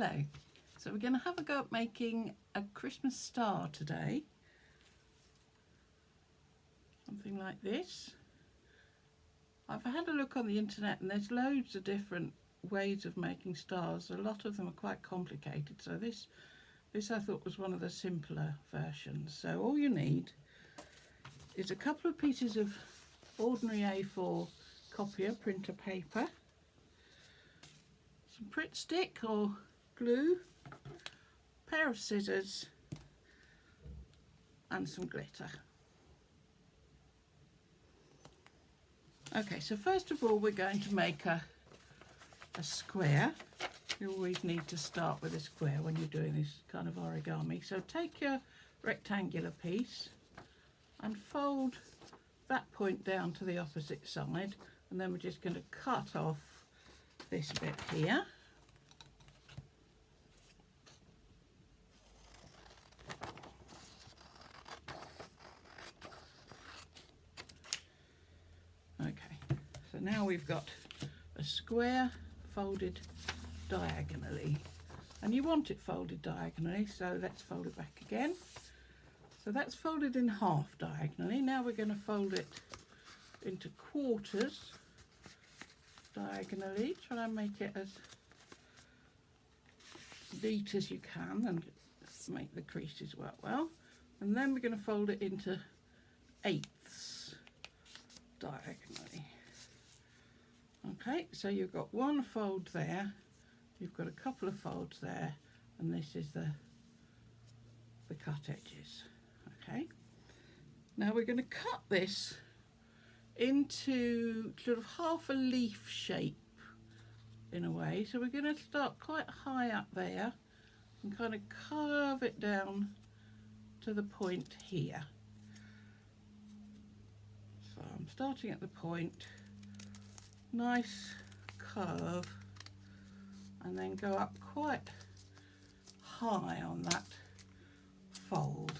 Hello. So we're going to have a go at making a Christmas star today. Something like this. I've had a look on the internet and there's loads of different ways of making stars. A lot of them are quite complicated, so this I thought was one of the simpler versions. So all you need is a couple of pieces of ordinary A4 copier printer paper, some Pritt stick or glue, a pair of scissors and some glitter. Okay, so first of all we're going to make a square. You always need to start with a square when you're doing this kind of origami. So take your rectangular piece and fold that point down to the opposite side, and then we're just going to cut off this bit here. Okay, so now we've got a square folded diagonally, and you want it folded diagonally, so let's fold it back again. So that's folded in half diagonally. Now we're going to fold it into quarters diagonally. Try and make it as neat as you can and make the creases work well. And then we're going to fold it into eighths diagonally. Okay, so you've got one fold there, you've got a couple of folds there, and this is the cut edges. Okay, now we're going to cut this into sort of half a leaf shape in a way. So we're going to start quite high up there and kind of curve it down to the point here. So I'm starting at the point, nice curve, and then go up quite high on that fold.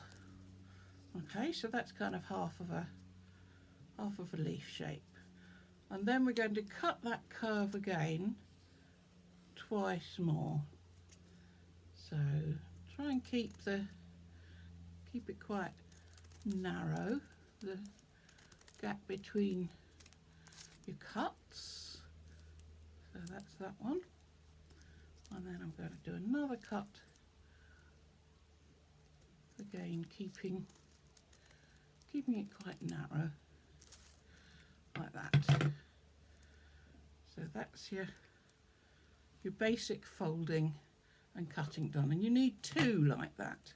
Okay, so that's kind of half of a leaf shape, and then we're going to cut that curve again twice more. So try and keep it quite narrow, the gap between your cuts. So that's that one, and then I'm going to do another cut again, keeping it quite narrow like that. So that's your basic folding and cutting done, and you need two like that.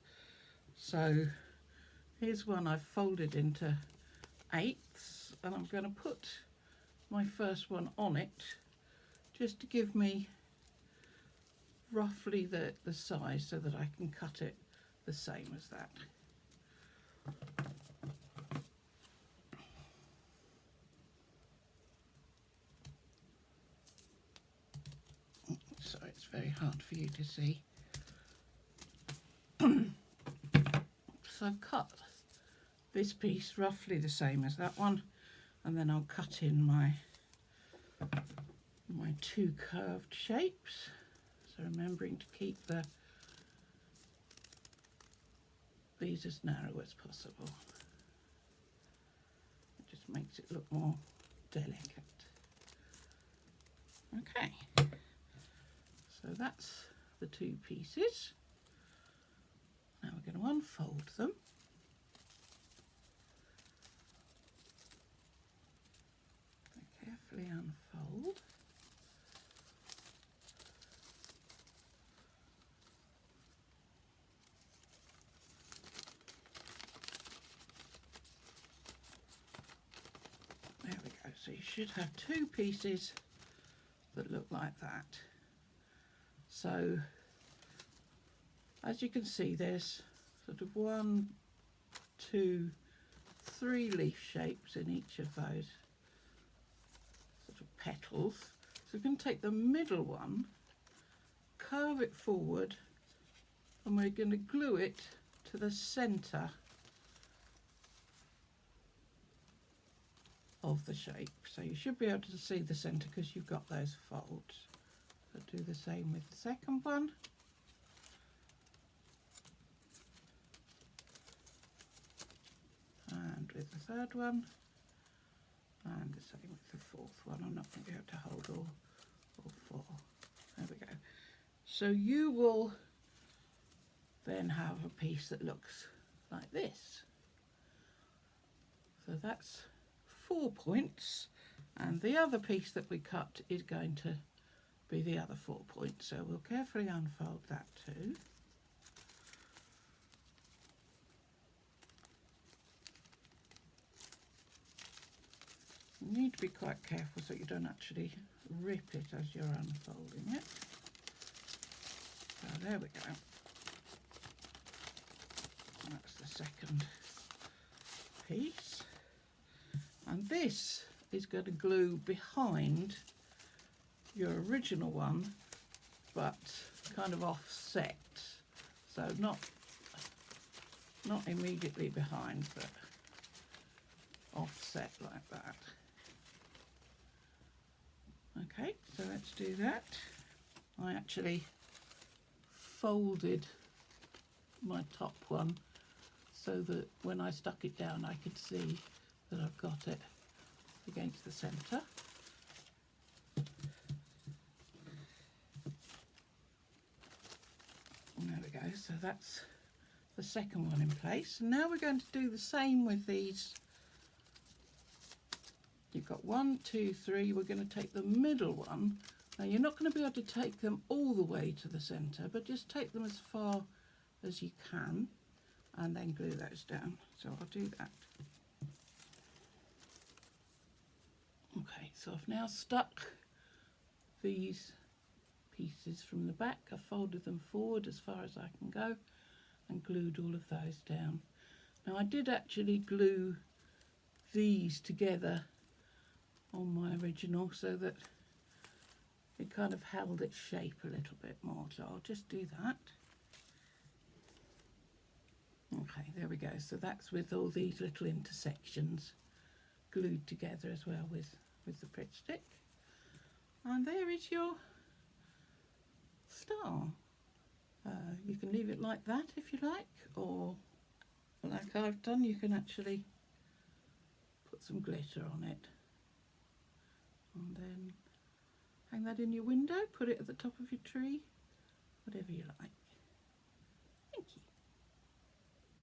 So here's one I've folded into eighths, and I'm going to put my first one on it just to give me roughly the size so that I can cut it the same as that. So it's very hard for you to see. So I've cut this piece roughly the same as that one, and then I'll cut in my two curved shapes. So remembering to keep these as narrow as possible. It just makes it look more delicate. Okay, so that's the two pieces. Now we're going to unfold them. So carefully unfold. There we go. So you should have two pieces that look like that. So as you can see, there's sort of 1, 2, 3 leaf shapes in each of those sort of petals. So we're going to take the middle one, curve it forward, and we're going to glue it to the centre of the shape. So you should be able to see the centre because you've got those folds. So do the same with the second one. and with the third one, and the same with the fourth one. I'm not going to be able to hold all four. There we go. So you will then have a piece that looks like this. So that's 4 points, and the other piece that we cut is going to be the other 4 points. So we'll carefully unfold that too. You need to be quite careful so you don't actually rip it as you're unfolding it. So there we go. That's the second piece. And this is going to glue behind your original one, but kind of offset. So not immediately behind, but offset like that. Okay, so let's do that. I actually folded my top one so that when I stuck it down I could see that I've got it against the centre. And there we go, so that's the second one in place. And now we're going to do the same with these. You've got 1, 2, 3. We're going to take the middle one. Now you're not going to be able to take them all the way to the centre, but just take them as far as you can and then glue those down. So I'll do that. Okay, so I've now stuck these pieces from the back. I've folded them forward as far as I can go and glued all of those down. Now I did actually glue these together on my original so that it kind of held its shape a little bit more, so I'll just do that. Okay, there we go. So that's with all these little intersections glued together as well with the Pritt stick. And there is your star. You can leave it like that if you like, or like I've done, you can actually put some glitter on it and then hang that in your window, put it at the top of your tree, whatever you like.